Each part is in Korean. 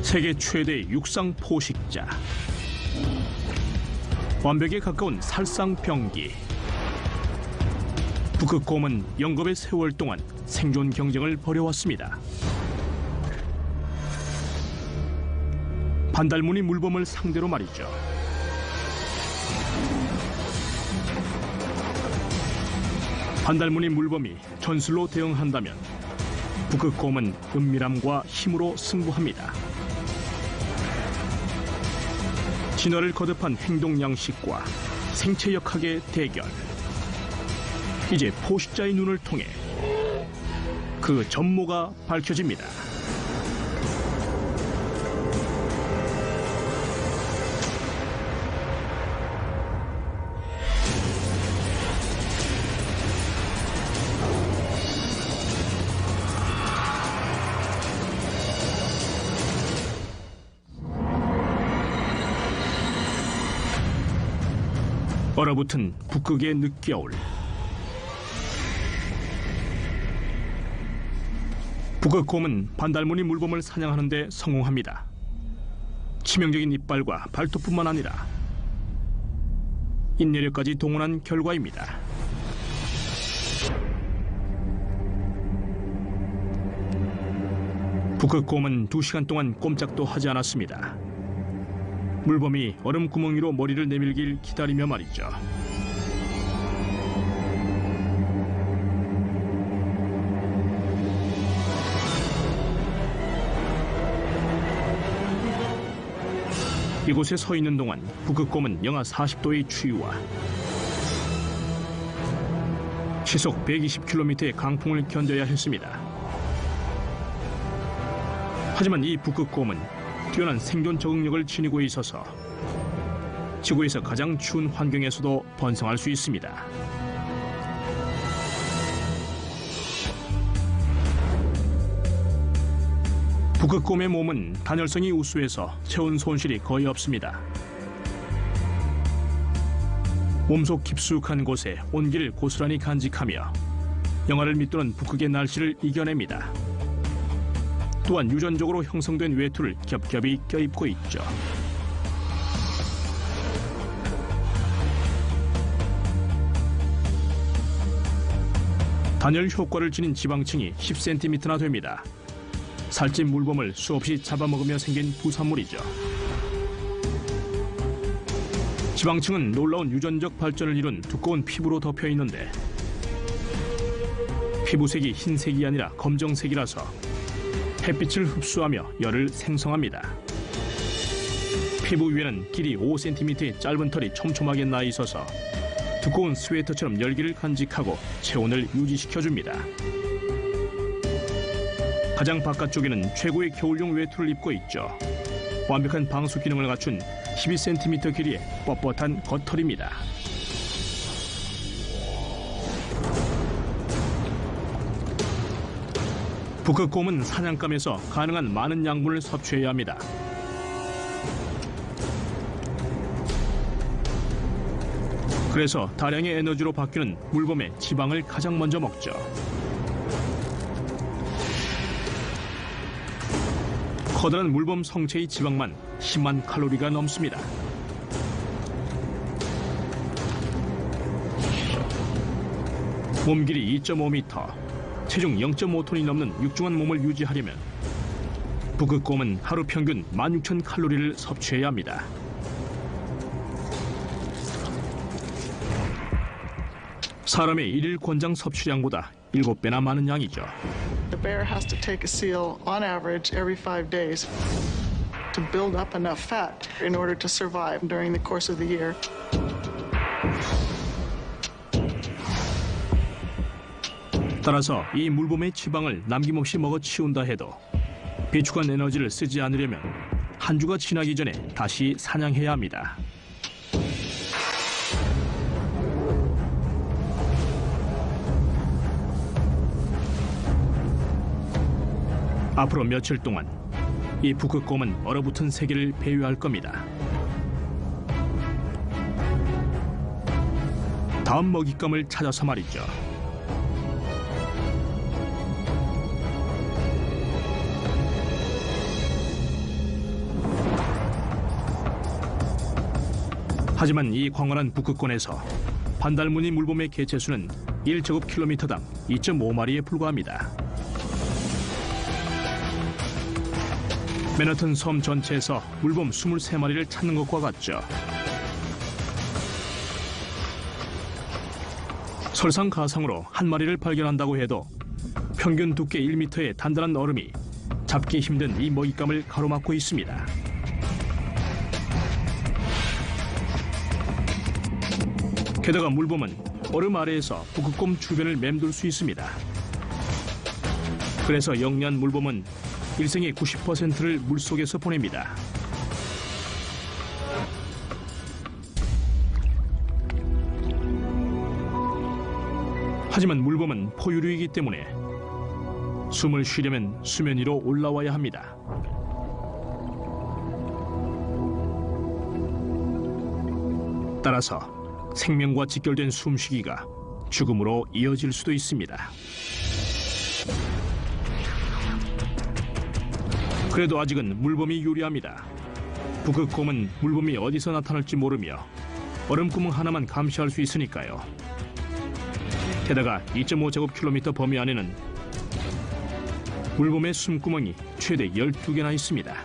세계 최대의 육상 포식자, 완벽에 가까운 살상병기. 북극곰은 영겁의 세월 동안 생존 경쟁을 벌여왔습니다. 반달무늬 물범을 상대로 말이죠. 반달무늬 물범이 전술로 대응한다면 북극곰은 은밀함과 힘으로 승부합니다. 진화를 거듭한 행동 양식과 생체 역학의 대결. 이제 포식자의 눈을 통해 그 전모가 밝혀집니다. 얼어붙은 북극의 늦겨울. 북극곰은 반달무늬 물범을 사냥하는 데 성공합니다. 치명적인 이빨과 발톱뿐만 아니라 인내력까지 동원한 결과입니다. 북극곰은 2시간 동안 꼼짝도 하지 않았습니다. 물범이 얼음 구멍 위로 머리를 내밀길 기다리며 말이죠. 이곳에 서 있는 동안 북극곰은 영하 40도의 추위와 시속 120km의 강풍을 견뎌야 했습니다. 하지만 이 북극곰은 뛰어난 생존 적응력을 지니고 있어서 지구에서 가장 추운 환경에서도 번성할 수 있습니다. 북극곰의 몸은 단열성이 우수해서 체온 손실이 거의 없습니다. 몸속 깊숙한 곳에 온기를 고스란히 간직하며 영하를 밑도는 북극의 날씨를 이겨냅니다. 또한 유전적으로 형성된 외투를 겹겹이 껴입고 있죠. 단열 효과를 지닌 지방층이 10cm나 됩니다. 살찐 물범을 수없이 잡아먹으며 생긴 부산물이죠. 지방층은 놀라운 유전적 발전을 이룬 두꺼운 피부로 덮여 있는데 피부색이 흰색이 아니라 검정색이라서 햇빛을 흡수하며 열을 생성합니다. 피부 위에는 길이 5cm의 짧은 털이 촘촘하게 나 있어서 두꺼운 스웨터처럼 열기를 간직하고 체온을 유지시켜줍니다. 가장 바깥쪽에는 최고의 겨울용 외투를 입고 있죠. 완벽한 방수 기능을 갖춘 12cm 길이의 뻣뻣한 겉털입니다. 북극곰은 사냥감에서 가능한 많은 양분을 섭취해야 합니다. 그래서 다량의 에너지로 바뀌는 물범의 지방을 가장 먼저 먹죠. 커다란 물범 성체의 지방만 10만 칼로리가 넘습니다. 몸 길이 2.5m, 체중 0.5톤이 넘는 육중한 몸을 유지하려면 북극곰은 하루 평균 16,000칼로리를 섭취해야 합니다. 사람의 일일 권장 섭취량보다 7배나 많은 양이죠. The bear has to take a seal on average every 5 days to build up enough fat in order to survive during the course of the year. 따라서 이 물범의 지방을 남김없이 먹어 치운다 해도 비축한 에너지를 쓰지 않으려면 한 주가 지나기 전에 다시 사냥해야 합니다. 앞으로 며칠 동안 이 북극곰은 얼어붙은 세계를 배회할 겁니다. 다음 먹잇감을 찾아서 말이죠. 하지만 이 광활한 북극권에서 반달무늬 물범의 개체수는 1제곱킬로미터당 2.5마리에 불과합니다. 맨하튼 섬 전체에서 물범 23마리를 찾는 것과 같죠. 설상가상으로 한 마리를 발견한다고 해도 평균 두께 1m의 단단한 얼음이 잡기 힘든 이 먹잇감을 가로막고 있습니다. 게다가 물범은 얼음 아래에서 북극곰 주변을 맴돌 수 있습니다. 그래서 영리한 물범은 일생의 90%를 물속에서 보냅니다. 하지만 물범은 포유류이기 때문에 숨을 쉬려면 수면 위로 올라와야 합니다. 따라서 생명과 직결된 숨쉬기가 죽음으로 이어질 수도 있습니다. 그래도 아직은 물범이 유리합니다. 북극곰은 물범이 어디서 나타날지 모르며 얼음구멍 하나만 감시할 수 있으니까요. 게다가 2.5제곱킬로미터 범위 안에는 물범의 숨구멍이 최대 12개나 있습니다.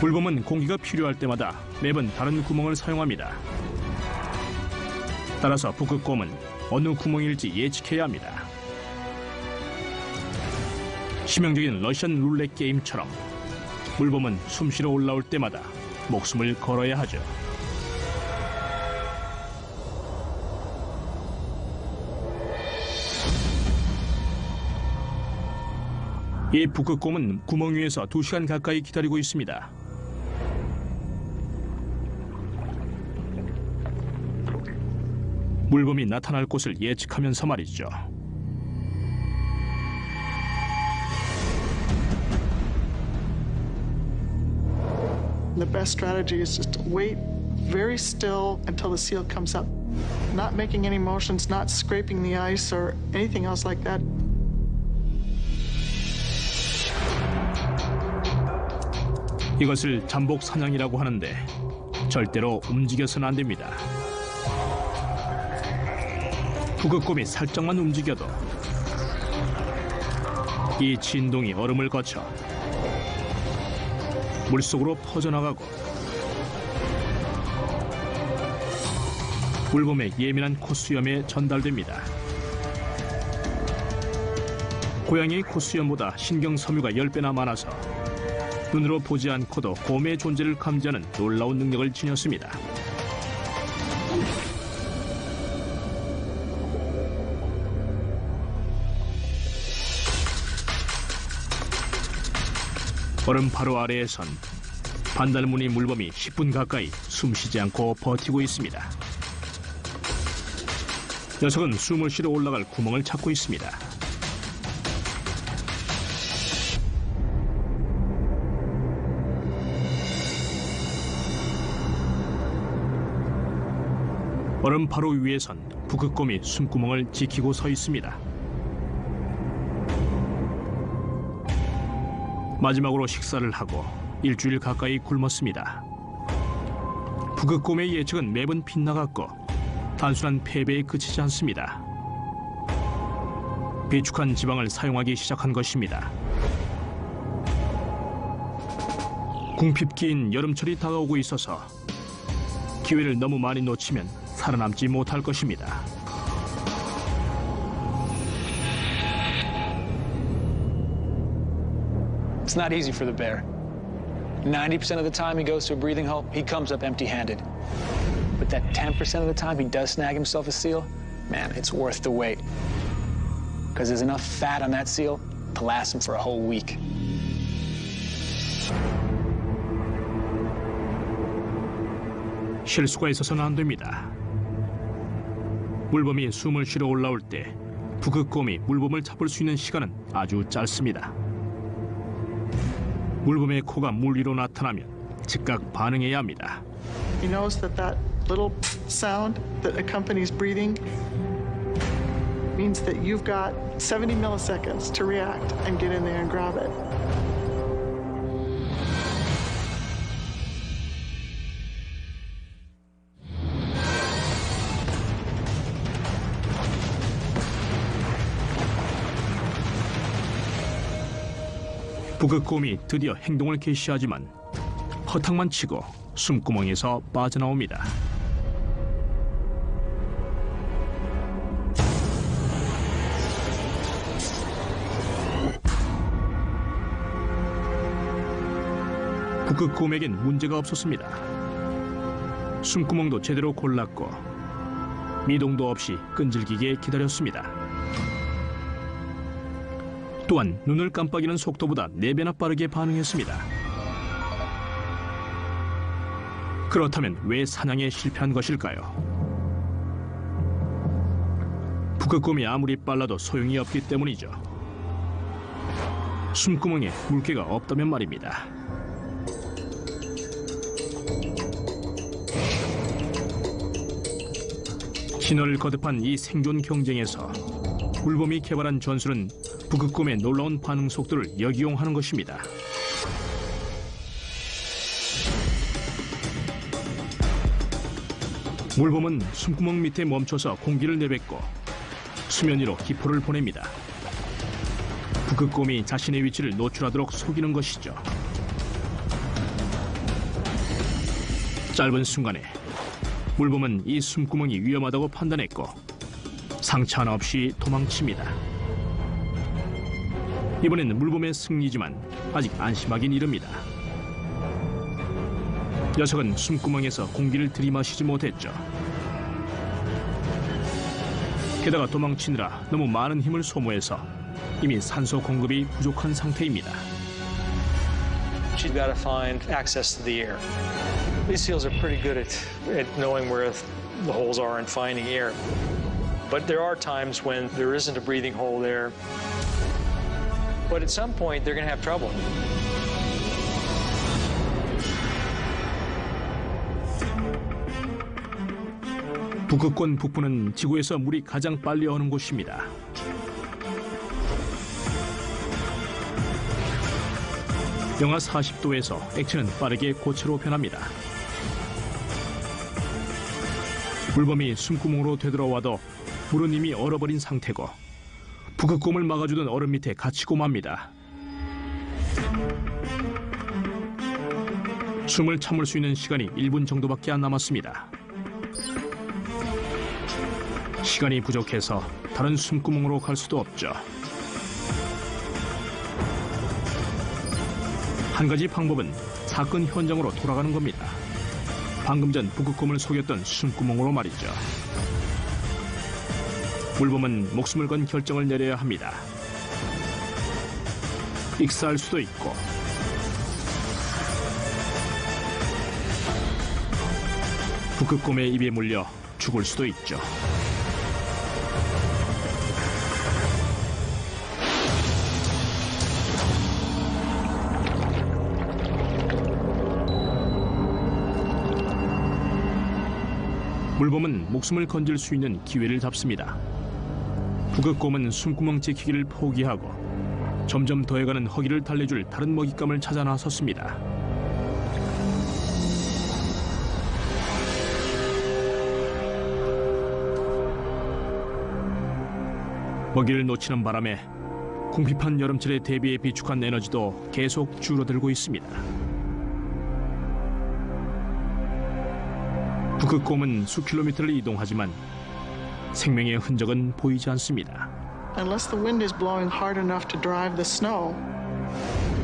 물범은 공기가 필요할 때마다 매번 다른 구멍을 사용합니다. 따라서 북극곰은 어느 구멍일지 예측해야 합니다. 치명적인 러시안 룰렛 게임처럼 물범은 숨쉬러 올라올 때마다 목숨을 걸어야 하죠. 이 북극곰은 구멍 위에서 2시간 가까이 기다리고 있습니다. 물범이 나타날 곳을 예측하면서 말이죠. The best strategy is just to wait very still until the seal comes up. Not making any motions, not scraping the ice or anything else like that. 이것을 잠복 사냥이라고 하는데 절대로 움직여서는 안 됩니다. 북극곰이 살짝만 움직여도 이 진동이 얼음을 거쳐 물속으로 퍼져나가고 물범의 예민한 콧수염에 전달됩니다. 고양이의 콧수염보다 신경섬유가 10배나 많아서 눈으로 보지 않고도 곰의 존재를 감지하는 놀라운 능력을 지녔습니다. 얼음 바로 아래에선 반달무늬 물범이 10분 가까이 숨쉬지 않고 버티고 있습니다. 녀석은 숨을 쉬러 올라갈 구멍을 찾고 있습니다. 얼음 바로 위에선 북극곰이 숨구멍을 지키고 서 있습니다. 마지막으로 식사를 하고 일주일 가까이 굶었습니다. 북극곰의 예측은 매번 빗나갔고 단순한 패배에 그치지 않습니다. 비축한 지방을 사용하기 시작한 것입니다. 궁핍기인 여름철이 다가오고 있어서 기회를 너무 많이 놓치면 살아남지 못할 것입니다. It's not easy for the bear. 90% of the time he goes to a breathing hole, he comes up empty-handed. But that 10% of the time he does snag himself a seal, man, it's worth the wait. Because there's enough fat on that seal to last him for a whole week. 실수가 있어서는 안 됩니다. 물범이 숨을 쉬러 올라올 때 북극곰이 물범을 잡을 수 있는 시간은 아주 짧습니다. 물범의 코가 물 위로 나타나면 즉각 반응해야 합니다. He knows that that little sound that accompanies breathing means that you've got 70 milliseconds to react and get in there and grab it. 북극곰이 드디어 행동을 개시하지만 허탕만 치고 숨구멍에서 빠져나옵니다. 북극곰에겐 문제가 없었습니다. 숨구멍도 제대로 골랐고 미동도 없이 끈질기게 기다렸습니다. 또한 눈을 깜빡이는 속도보다 4배나 빠르게 반응했습니다. 그렇다면 왜 사냥에 실패한 것일까요? 북극곰이 아무리 빨라도 소용이 없기 때문이죠. 숨구멍에 물개가 없다면 말입니다. 신호를 거듭한 이 생존 경쟁에서 물범이 개발한 전술은 북극곰의 놀라운 반응 속도를 역이용하는 것입니다. 물범은 숨구멍 밑에 멈춰서 공기를 내뱉고 수면 위로 기포를 보냅니다. 북극곰이 자신의 위치를 노출하도록 속이는 것이죠. 짧은 순간에 물범은 이 숨구멍이 위험하다고 판단했고 상처 하나 없이 도망칩니다. 이번엔 물범의 승리지만 아직 안심하긴 이릅니다. 녀석은 숨구멍에서 공기를 들이마시지 못했죠. 게다가 도망치느라 너무 많은 힘을 소모해서 이미 산소 공급이 부족한 상태입니다. She's got to find access to the air. These seals are pretty good at knowing where the holes are and finding air. But there are times when there isn't a breathing hole there. But at some point, they're going to have trouble. 북극권 북부는 지구에서 물이 가장 빨리 어는 곳입니다. 영하 40도에서 액체는 빠르게 고체로 변합니다. 물범이 숨구멍으로 되돌아와도 물은 이미 얼어버린 상태고 북극곰을 막아주던 얼음 밑에 갇히고 맙니다. 숨을 참을 수 있는 시간이 1분 정도밖에 안 남았습니다. 시간이 부족해서 다른 숨구멍으로 갈 수도 없죠. 한 가지 방법은 사건 현장으로 돌아가는 겁니다. 방금 전 북극곰을 속였던 숨구멍으로 말이죠. 물범은 목숨을 건 결정을 내려야 합니다. 익사할 수도 있고 북극곰의 입에 물려 죽을 수도 있죠. 물범은 목숨을 건질 수 있는 기회를 잡습니다. 북극곰은 숨구멍 지키기를 포기하고 점점 더해가는 허기를 달래줄 다른 먹잇감을 찾아 나섰습니다. 먹이를 놓치는 바람에 궁핍한 여름철에 대비해 비축한 에너지도 계속 줄어들고 있습니다. 북극곰은 수킬로미터를 이동하지만 생명의 흔적은 보이지 않습니다. Unless the wind is blowing hard enough to drive the snow,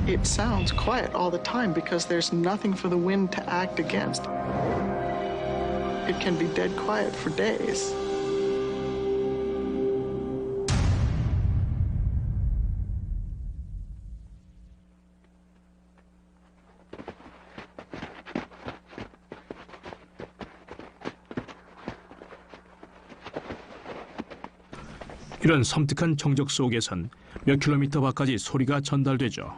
it sounds quiet all the time because there's nothing for the wind to act against. It can be dead quiet for days. 이런 섬뜩한 정적 속에선 몇 킬로미터 밖까지 소리가 전달되죠.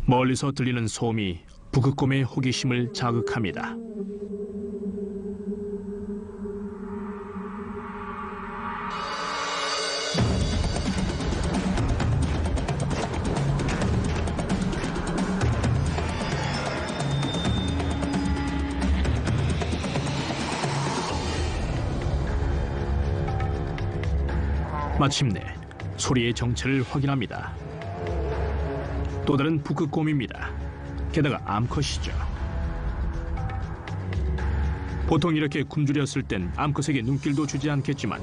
멀리서 들리는 소음이 북극곰의 호기심을 자극합니다. 마침내 소리의 정체를 확인합니다. 또 다른 북극곰입니다. 게다가 암컷이죠. 보통 이렇게 굶주렸을 땐 암컷에게 눈길도 주지 않겠지만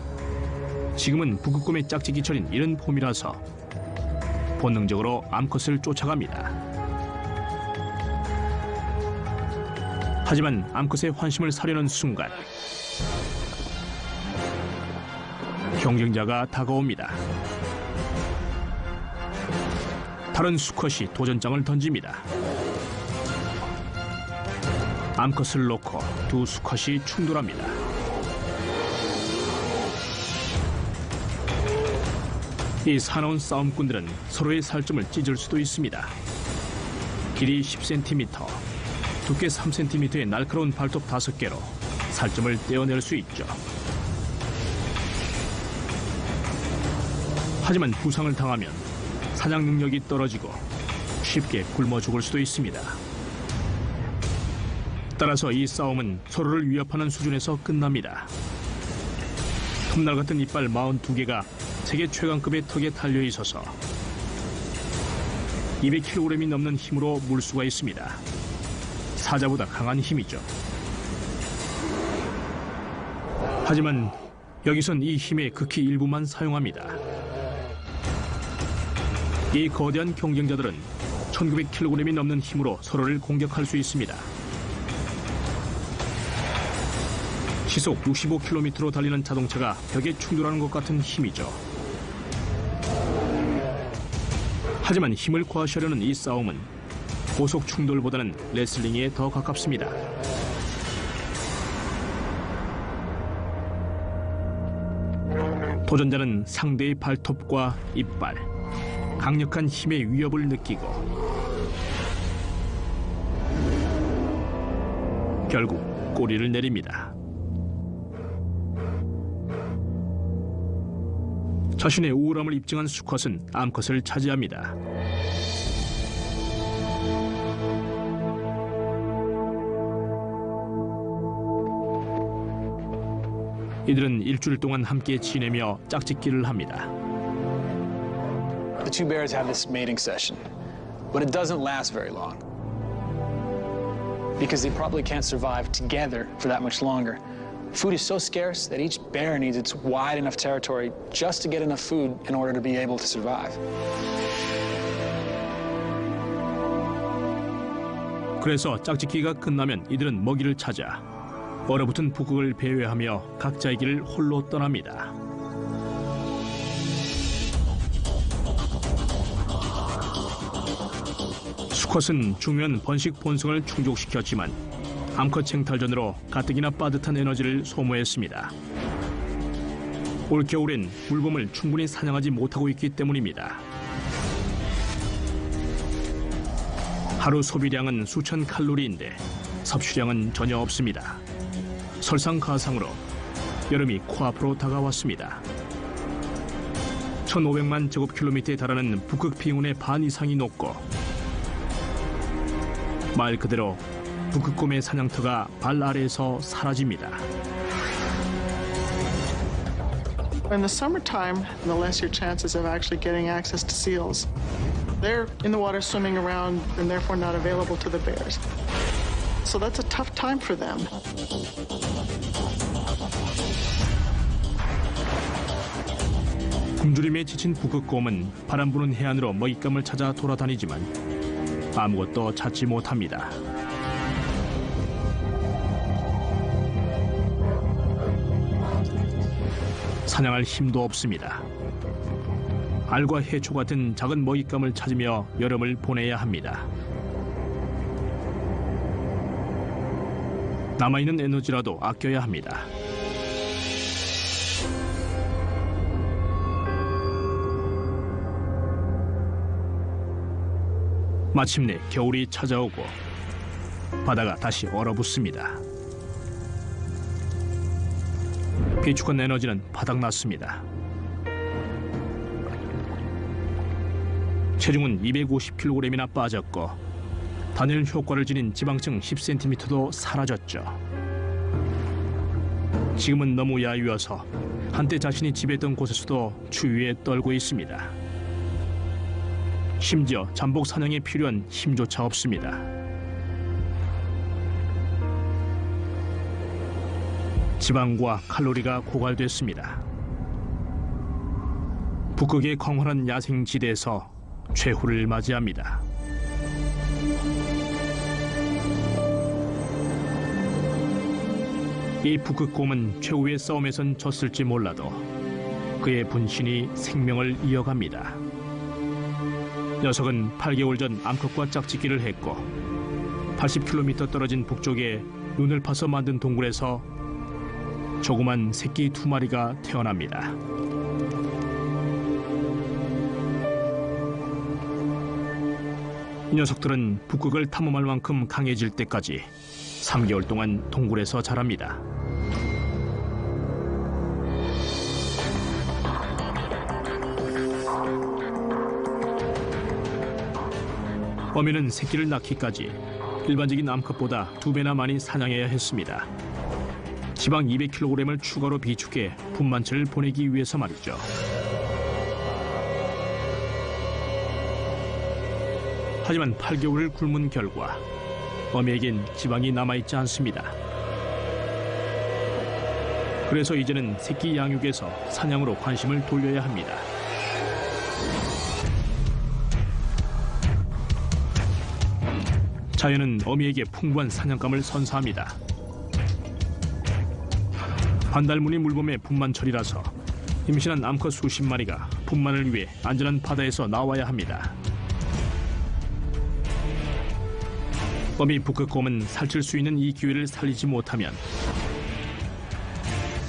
지금은 북극곰의 짝짓기철인 이른 봄이라서 본능적으로 암컷을 쫓아갑니다. 하지만 암컷의 환심을 사려는 순간 경쟁자가 다가옵니다. 다른 수컷이 도전장을 던집니다. 암컷을 놓고 두 수컷이 충돌합니다. 이 사나운 싸움꾼들은 서로의 살점을 찢을 수도 있습니다. 길이 10cm, 두께 3cm의 날카로운 발톱 5개로 살점을 떼어낼 수 있죠. 하지만 부상을 당하면 사냥 능력이 떨어지고 쉽게 굶어 죽을 수도 있습니다. 따라서 이 싸움은 서로를 위협하는 수준에서 끝납니다. 톱날 같은 이빨 42개가 세계 최강급의 턱에 달려 있어서 200kg이 넘는 힘으로 물 수가 있습니다. 사자보다 강한 힘이죠. 하지만 여기선 이 힘의 극히 일부만 사용합니다. 이 거대한 경쟁자들은 1900kg이 넘는 힘으로 서로를 공격할 수 있습니다. 시속 65km로 달리는 자동차가 벽에 충돌하는 것 같은 힘이죠. 하지만 힘을 과시하려는 이 싸움은 고속 충돌보다는 레슬링에 더 가깝습니다. 도전자는 상대의 발톱과 이빨, 강력한 힘의 위협을 느끼고 결국 꼬리를 내립니다. 자신의 우월함을 입증한 수컷은 암컷을 차지합니다. 이들은 일주일 동안 함께 지내며 짝짓기를 합니다. The two bears have this mating session, but it doesn't last very long. Because they probably can't survive together for that much longer. Food is so scarce that each bear needs its wide enough territory just to get enough food in order to be able to survive. 그래서 짝짓기가 끝나면 이들은 먹이를 찾아 얼어붙은 북극을 배회하며 각자의 길을 홀로 떠납니다. 수컷은 중요한 번식 본성을 충족시켰지만 암컷 쟁탈전으로 가뜩이나 빠듯한 에너지를 소모했습니다. 올겨울엔 물범을 충분히 사냥하지 못하고 있기 때문입니다. 하루 소비량은 수천 칼로리인데 섭취량은 전혀 없습니다. 설상가상으로 여름이 코앞으로 다가왔습니다. 1500만 제곱킬로미터에 달하는 북극平원의 반 이상이 녹고 말 그대로 북극곰의 사냥터가 발 아래에서 사라집니다. In the summertime, the less your chances of actually getting access to seals. They're in the water swimming around and therefore not available to the bears. So that's a tough time for them. 굶주림에 지친 북극곰은 바람 부는 해안으로 먹잇감을 찾아 돌아다니지만 아무것도 찾지 못합니다. 사냥할 힘도 없습니다. 알과 해초 같은 작은 먹잇감을 찾으며 여름을 보내야 합니다. 남아있는 에너지라도 아껴야 합니다. 마침내 겨울이 찾아오고 바다가 다시 얼어붙습니다. 비축한 에너지는 바닥났습니다. 체중은 250kg이나 빠졌고 단열 효과를 지닌 지방층 10cm도 사라졌죠. 지금은 너무 야유어서 한때 자신이 지배했던 곳에서도 추위에 떨고 있습니다. 심지어 잠복 사냥에 필요한 힘조차 없습니다. 지방과 칼로리가 고갈됐습니다. 북극의 광활한 야생지대에서 최후를 맞이합니다. 이 북극곰은 최후의 싸움에선 졌을지 몰라도 그의 분신이 생명을 이어갑니다. 녀석은 8개월 전 암컷과 짝짓기를 했고 80km 떨어진 북쪽에 눈을 파서 만든 동굴에서 조그만 새끼 2마리가 태어납니다. 이 녀석들은 북극을 탐험할 만큼 강해질 때까지 3개월 동안 동굴에서 자랍니다. 어미는 새끼를 낳기까지 일반적인 암컷보다 2배나 많이 사냥해야 했습니다. 지방 200kg을 추가로 비축해 분만체를 보내기 위해서 말이죠. 하지만 8개월을 굶은 결과 어미에겐 지방이 남아있지 않습니다. 그래서 이제는 새끼 양육에서 사냥으로 관심을 돌려야 합니다. 자연은 어미에게 풍부한 사냥감을 선사합니다. 반달무늬 물범의 분만철이라서 임신한 암컷 수십 마리가 분만을 위해 안전한 바다에서 나와야 합니다. 어미 북극곰은 살칠 수 있는 이 기회를 살리지 못하면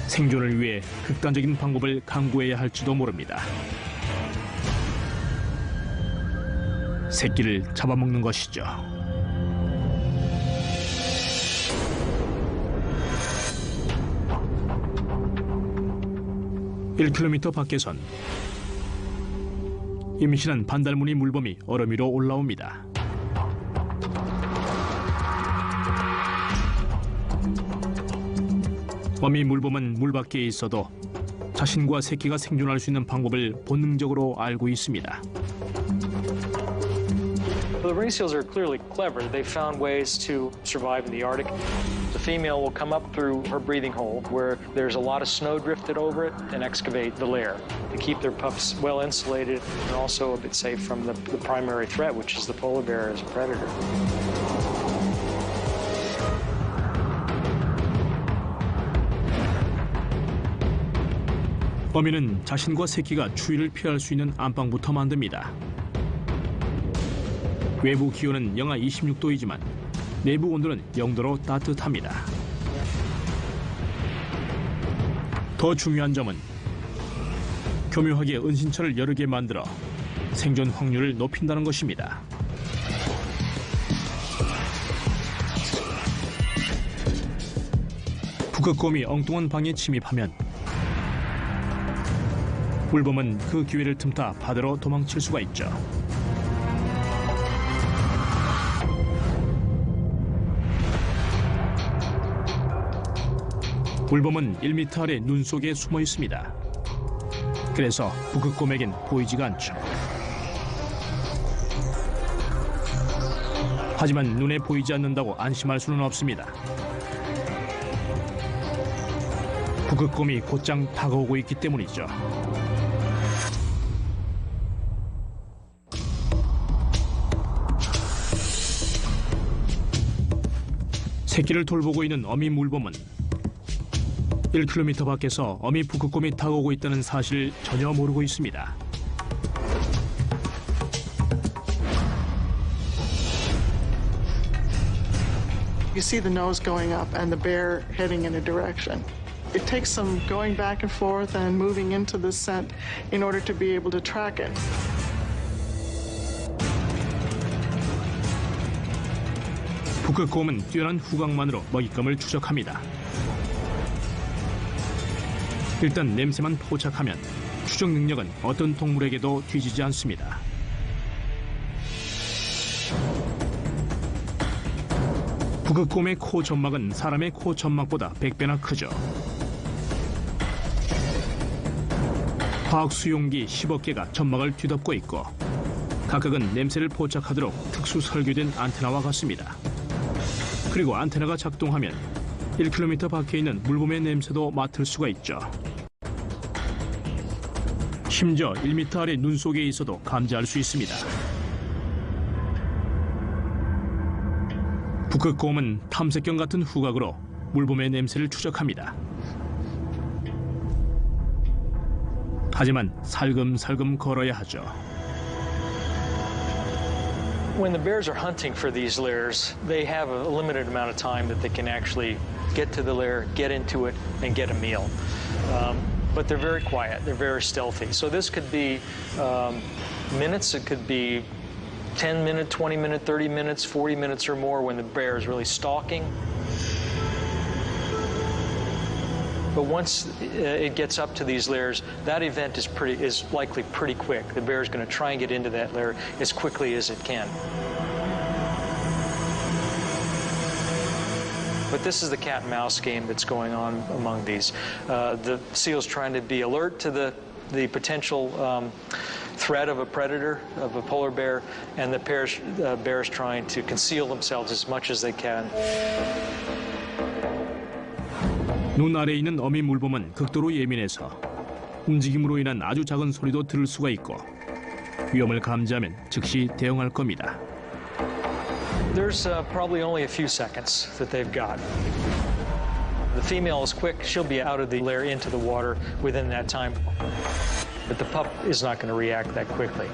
생존을 위해 극단적인 방법을 강구해야 할지도 모릅니다. 새끼를 잡아먹는 것이죠. (1km) 밖에선 임신한 반달무늬 물범이 얼음 위로 올라옵니다. 어미 물범은 물 밖에 있어도 자신과 새끼가 생존할 수 있는 방법을 본능적으로 알고 있습니다. The ring seals are clearly clever. They found ways to survive in the Arctic. The female will come up through her breathing hole where there's a lot of snow drifted over it and excavate the lair to keep their pups well insulated and also a bit safe from the primary threat, which is the polar bear as a predator. 어미는 자신과 새끼가 추위를 피할 수 있는 안방부터 만듭니다. 외부 기온은 영하 26도이지만 내부 온도는 0도로 따뜻합니다. 더 중요한 점은 교묘하게 은신처를 여러 개 만들어 생존 확률을 높인다는 것입니다. 북극곰이 엉뚱한 방에 침입하면 물범은 그 기회를 틈타 바다로 도망칠 수가 있죠. 물범은 1m 아래 눈 속에 숨어 있습니다. 그래서 북극곰에겐 보이지가 않죠. 하지만 눈에 보이지 않는다고 안심할 수는 없습니다. 북극곰이 곧장 다가오고 있기 때문이죠. 새끼를 돌보고 있는 어미 물범은 1km 밖에서 어미 북극곰이 다가오고 있다는 사실을 전혀 모르고 있습니다. You see the nose going up and the bear heading in a direction. It takes some going back and forth and moving into the scent in order to be able to track it. 북극곰은 뛰어난 후각만으로 먹잇감을 추적합니다. 일단 냄새만 포착하면 추적 능력은 어떤 동물에게도 뒤지지 않습니다. 북극곰의 코 점막은 사람의 코 점막보다 100배나 크죠. 화학 수용기 10억 개가 점막을 뒤덮고 있고 각각은 냄새를 포착하도록 특수 설계된 안테나와 같습니다. 그리고 안테나가 작동하면 1km 밖에 있는 물범의 냄새도 맡을 수가 있죠. 심지어 1m 아래 눈 속에 있어도 감지할 수 있습니다. 북극곰은 탐색견 같은 후각으로 물범의 냄새를 추적합니다. 하지만 살금살금 걸어야 하죠. When the bears are hunting for these lairs, they have a limited amount of time that they can actually get to the lair, get into it, and get a meal. But they're very quiet. They're very stealthy. So this could be minutes. It could be 10 minutes, 20 minutes, 30 minutes, 40 minutes or more when the bear is really stalking. But once it gets up to these lairs, that event is likely pretty quick. The bear is going to try and get into that lair as quickly as it can. But this is the cat and mouse game that's going on among these. The seal's trying to be alert to the potential threat of a predator, of a polar bear, and the bear's trying to conceal themselves as much as they can. 눈 아래에 있는 어미 물범은 극도로 예민해서 움직임으로 인한 아주 작은 소리도 들을 수가 있고 위험을 감지하면 즉시 대응할 겁니다. There's probably only a few seconds that they've got. The female is quick. She'll be out of the lair into the water within that time. But the pup is not going to react that quickly.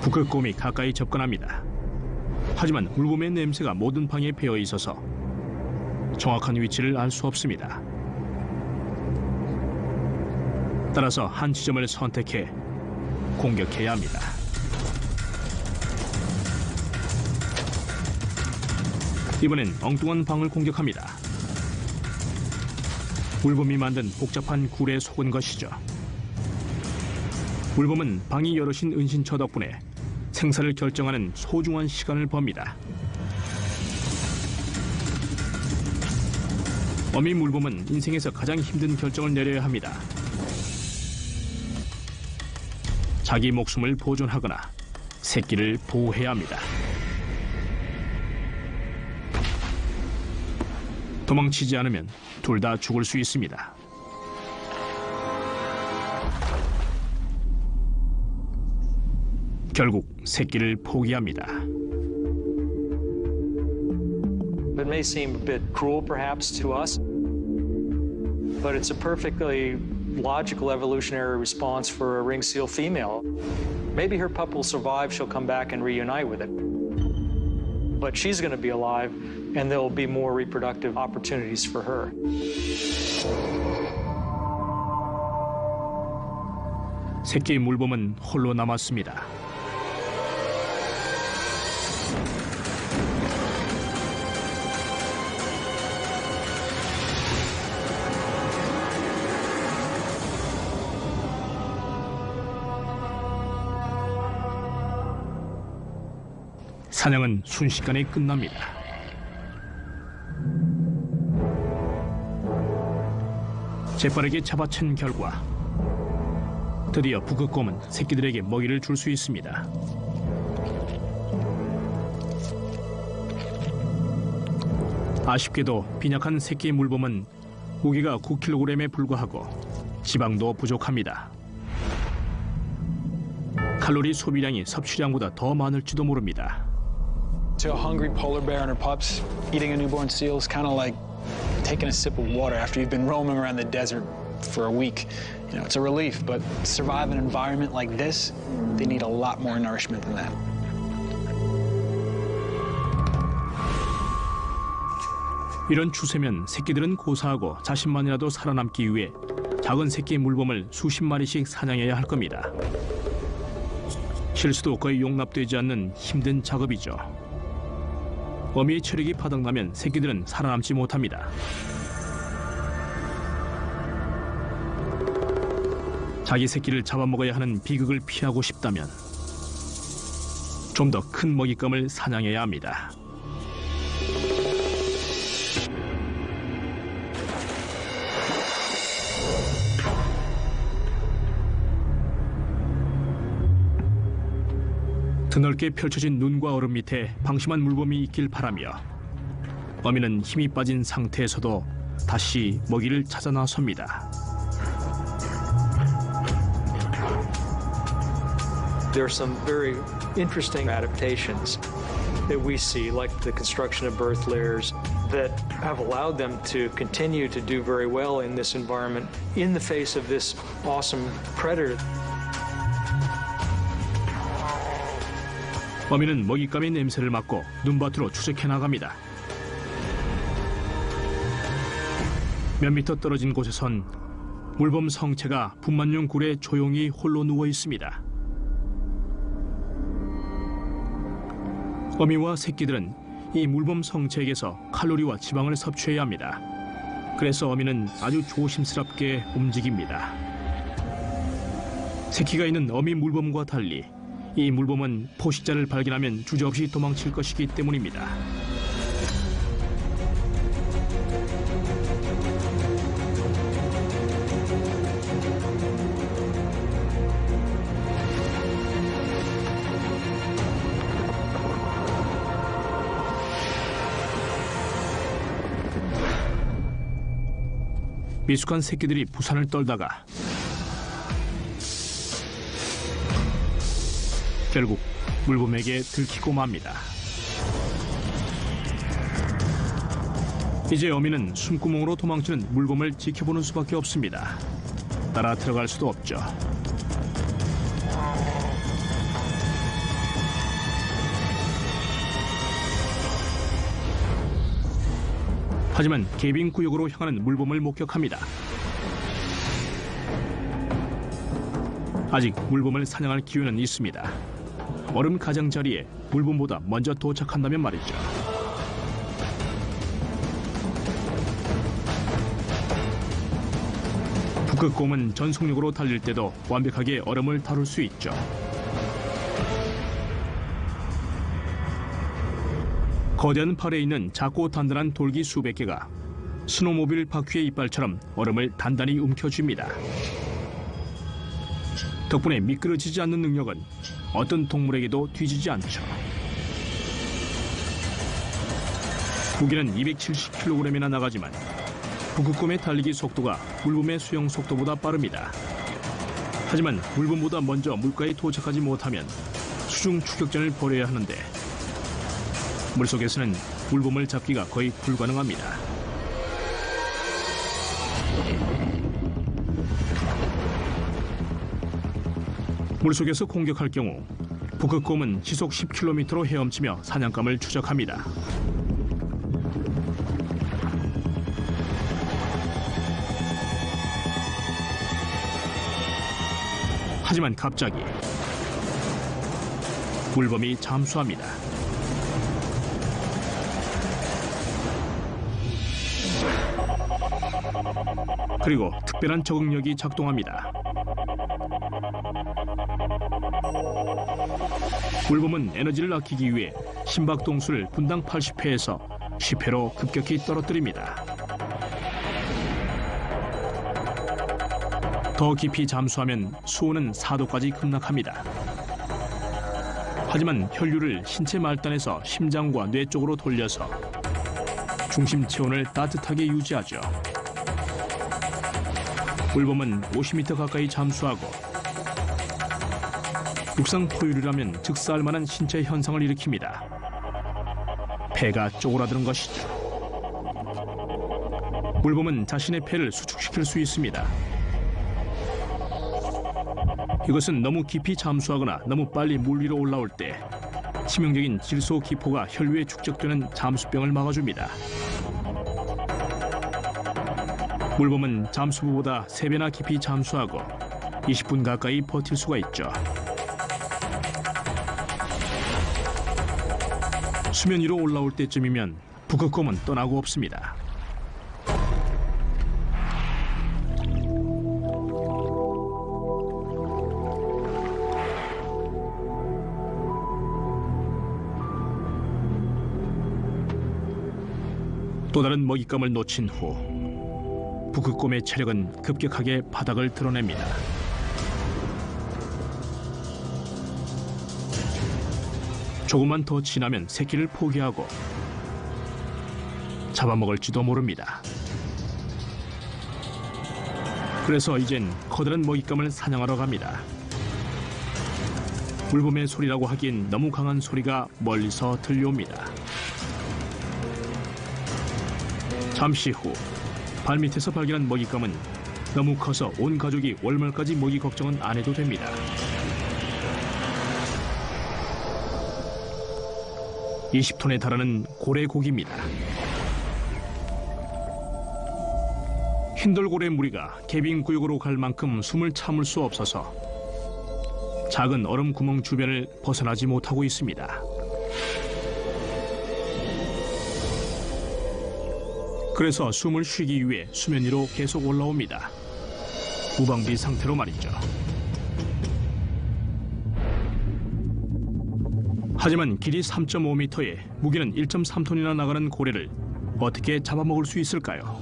북극곰이 가까이 접근합니다. 하지만 물범의 냄새가 모든 방에 배어 있어서 정확한 위치를 알 수 없습니다. 따라서 한 지점을 선택해 공격해야 합니다. 이번엔 엉뚱한 방을 공격합니다. 물범이 만든 복잡한 굴에 속은 것이죠. 물범은 방이 여럿인 은신처 덕분에 생사를 결정하는 소중한 시간을 법니다. 어미 물범은 인생에서 가장 힘든 결정을 내려야 합니다. 자기 목숨을 보존하거나 새끼를 보호해야 합니다. 도망치지 않으면 둘 다 죽을 수 있습니다. 결국 새끼를 포기합니다. It may seem a bit cruel, perhaps, to us, but it's a perfectly logical evolutionary response for a ring seal female. Maybe her pup will survive, she'll come back and reunite with it. But she's going to be alive, and there will be more reproductive opportunities for her. 새끼 물범은 홀로 남았습니다. 사냥은 순식간에 끝납니다. 재빠르게 잡아챈 결과 드디어 북극곰은 새끼들에게 먹이를 줄 수 있습니다. 아쉽게도 빈약한 새끼 물범은 무게가 9kg에 불과하고 지방도 부족합니다. 칼로리 소비량이 섭취량보다 더 많을지도 모릅니다. To a hungry polar bear and her pups, eating a newborn seal is kind of like taking a sip of water after you've been roaming around the desert for a week. You know, it's a relief, but to survive an environment like this, they need a lot more nourishment than that. 이런 추세면 새끼들은 고사하고 자신만이라도 살아남기 위해 작은 새끼 물범을 수십 마리씩 사냥해야 할 겁니다. 실수도 거의 용납되지 않는 힘든 작업이죠. 어미의 체력이 바닥나면 새끼들은 살아남지 못합니다. 자기 새끼를 잡아먹어야 하는 비극을 피하고 싶다면 좀 더 큰 먹잇감을 사냥해야 합니다. 드넓게 펼쳐진 눈과 얼음 밑에 방심한 물범이 있길 바라며 어미는 힘이 빠진 상태에서도 다시 먹이를 찾아 나섭니다. There are some very interesting adaptations that we see, like the construction of birth layers, that have allowed them to continue to do very well in this environment in the face of this awesome predator. 어미는 먹잇감의 냄새를 맡고 눈밭으로 추적해 나갑니다. 몇 미터 떨어진 곳에선 물범 성체가 분만용 굴에 조용히 홀로 누워 있습니다. 어미와 새끼들은 이 물범 성체에게서 칼로리와 지방을 섭취해야 합니다. 그래서 어미는 아주 조심스럽게 움직입니다. 새끼가 있는 어미 물범과 달리 이 물범은 포식자를 발견하면 주저없이 도망칠 것이기 때문입니다. 미숙한 새끼들이 부산을 떨다가 결국 물범에게 들키고 맙니다. 이제 어미는 숨구멍으로 도망치는 물범을 지켜보는 수밖에 없습니다. 따라 들어갈 수도 없죠. 하지만 개빈 구역으로 향하는 물범을 목격합니다. 아직 물범을 사냥할 기회는 있습니다. 얼음 가장자리에 물범보다 먼저 도착한다면 말이죠. 북극곰은 전속력으로 달릴 때도 완벽하게 얼음을 다룰 수 있죠. 거대한 팔에 있는 작고 단단한 돌기 수백 개가 스노모빌 바퀴의 이빨처럼 얼음을 단단히 움켜쥡니다. 덕분에 미끄러지지 않는 능력은 어떤 동물에게도 뒤지지 않죠. 무게는 270kg이나 나가지만 북극곰의 달리기 속도가 물범의 수영 속도보다 빠릅니다. 하지만 물범보다 먼저 물가에 도착하지 못하면 수중 추격전을 벌여야 하는데 물속에서는 물범을 잡기가 거의 불가능합니다. 물속에서 공격할 경우 북극곰은 시속 10km로 헤엄치며 사냥감을 추적합니다. 하지만 갑자기 물범이 잠수합니다. 그리고 특별한 적응력이 작동합니다. 물범은 에너지를 아끼기 위해 심박동수를 분당 80회에서 10회로 급격히 떨어뜨립니다. 더 깊이 잠수하면 수온은 4도까지 급락합니다. 하지만 혈류를 신체 말단에서 심장과 뇌 쪽으로 돌려서 중심 체온을 따뜻하게 유지하죠. 물범은 50m 가까이 잠수하고 육상 포유류라면 즉사할 만한 신체 현상을 일으킵니다. 폐가 쪼그라드는 것이죠. 물범은 자신의 폐를 수축시킬 수 있습니다. 이것은 너무 깊이 잠수하거나 너무 빨리 물 위로 올라올 때 치명적인 질소 기포가 혈류에 축적되는 잠수병을 막아줍니다. 물범은 잠수부보다 3배나 깊이 잠수하고 20분 가까이 버틸 수가 있죠. 수면 위로 올라올 때쯤이면 북극곰은 떠나고 없습니다. 또 다른 먹잇감을 놓친 후 북극곰의 체력은 급격하게 바닥을 드러냅니다. 조금만 더 지나면 새끼를 포기하고 잡아먹을지도 모릅니다. 그래서 이젠 커다란 먹잇감을 사냥하러 갑니다. 물범의 소리라고 하기엔 너무 강한 소리가 멀리서 들려옵니다. 잠시 후 발밑에서 발견한 먹잇감은 너무 커서 온 가족이 월말까지 먹이 걱정은 안 해도 됩니다. (20톤에) 달하는 고래고기입니다. 흰돌고래 무리가 개빙 구역으로 갈 만큼 숨을 참을 수 없어서 작은 얼음 구멍 주변을 벗어나지 못하고 있습니다. 그래서 숨을 쉬기 위해 수면 위로 계속 올라옵니다. 무방비 상태로 말이죠. 하지만 길이 3.5m에 무게는 1.3톤이나 나가는 고래를 어떻게 잡아먹을 수 있을까요?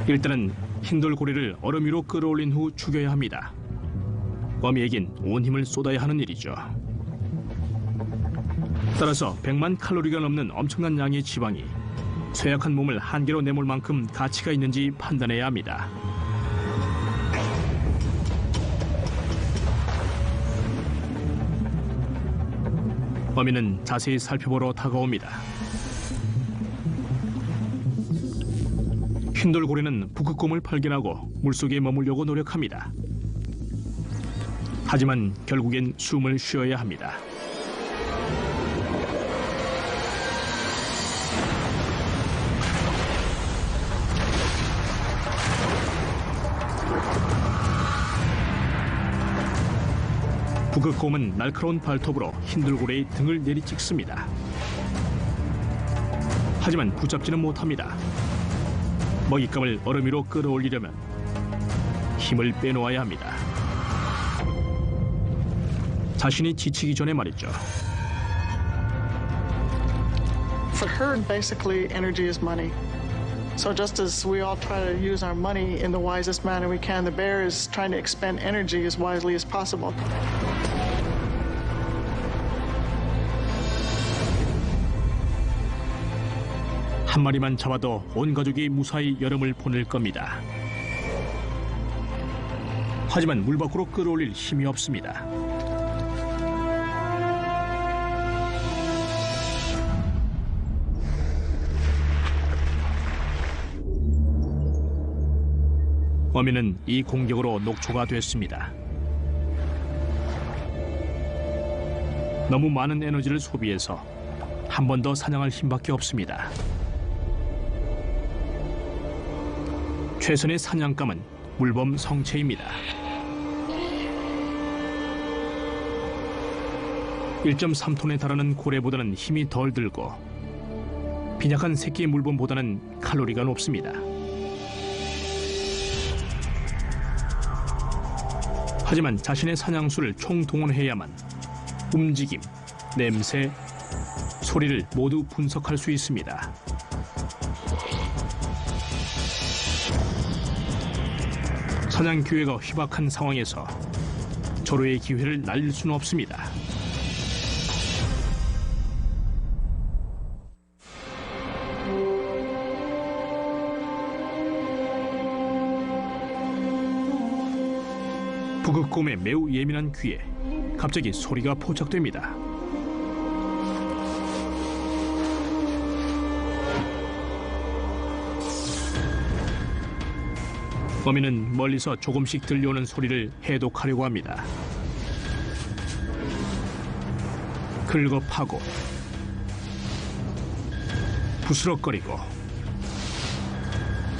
일단은 흰돌고래를 얼음 위로 끌어올린 후 죽여야 합니다. 어미에겐 온 힘을 쏟아야 하는 일이죠. 따라서 100만 칼로리가 넘는 엄청난 양의 지방이 쇠약한 몸을 한계로 내몰 만큼 가치가 있는지 판단해야 합니다. 어미는 자세히 살펴보러 다가옵니다. 흰돌고래는 북극곰을 발견하고 물속에 머물려고 노력합니다. 하지만 결국엔 숨을 쉬어야 합니다. 북극곰은 날카로운 발톱으로 흰돌고래의 등을 내리찍습니다. 하지만 붙잡지는 못합니다. 먹잇감을 얼음 위로 끌어올리려면 힘을 빼놓아야 합니다. 자신이 지치기 전에 말이죠. For her, basically, energy is money. So just as we all try to use our money in the wisest manner we can, the bear is trying to expend energy as wisely as possible. 한 마리만 잡아도 온 가족이 무사히 여름을 보낼 겁니다. 하지만 물 밖으로 끌어올릴 힘이 없습니다. 어미는 이 공격으로 녹초가 됐습니다. 너무 많은 에너지를 소비해서 한 번 더 사냥할 힘밖에 없습니다. 최선의 사냥감은 물범 성체입니다. 1.3톤에 달하는 고래보다는 힘이 덜 들고 빈약한 새끼 물범보다는 칼로리가 높습니다. 하지만 자신의 사냥수를 총동원해야만 움직임, 냄새, 소리를 모두 분석할 수 있습니다. 사냥 기회가 희박한 상황에서 절호의 기회를 날릴 수는 없습니다. 북극곰의 매우 예민한 귀에 갑자기 소리가 포착됩니다. 어미는 멀리서 조금씩 들려오는 소리를 해독하려고 합니다. 긁어파고 부스럭거리고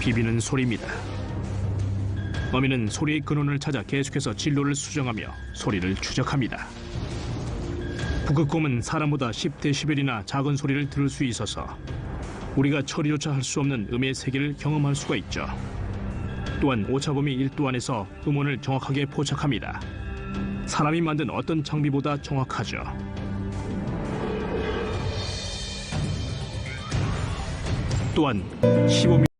비비는 소리입니다. 어미는 소리의 근원을 찾아 계속해서 진로를 수정하며 소리를 추적합니다. 북극곰은 사람보다 10데시벨이나 작은 소리를 들을 수 있어서 우리가 처리조차 할 수 없는 음의 세계를 경험할 수가 있죠. 또한 오차범위 1도 안에서 음원을 정확하게 포착합니다. 사람이 만든 어떤 장비보다 정확하죠. 또한 15mm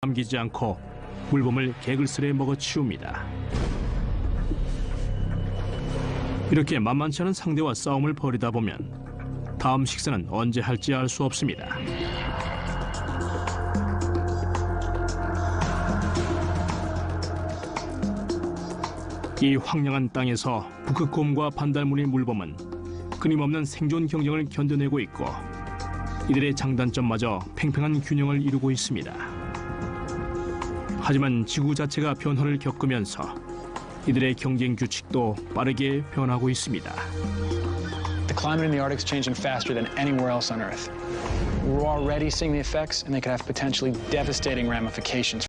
삼키지 않고 물범을 개글스레 먹어치웁니다. 이렇게 만만치 않은 상대와 싸움을 벌이다 보면 다음 식사는 언제 할지 알 수 없습니다. 이 황량한 땅에서 북극곰과 반달무늬 물범은 끊임없는 생존 경쟁을 견뎌내고 있고 이들의 장단점마저 팽팽한 균형을 이루고 있습니다. 하지만 지구 자체가 변화를 겪으면서 이들의 경쟁 규칙도 빠르게 변하고 있습니다. The climate in the Arctic is changing faster than anywhere else on Earth. We're already seeing the effects, and they could have potentially devastating ramifications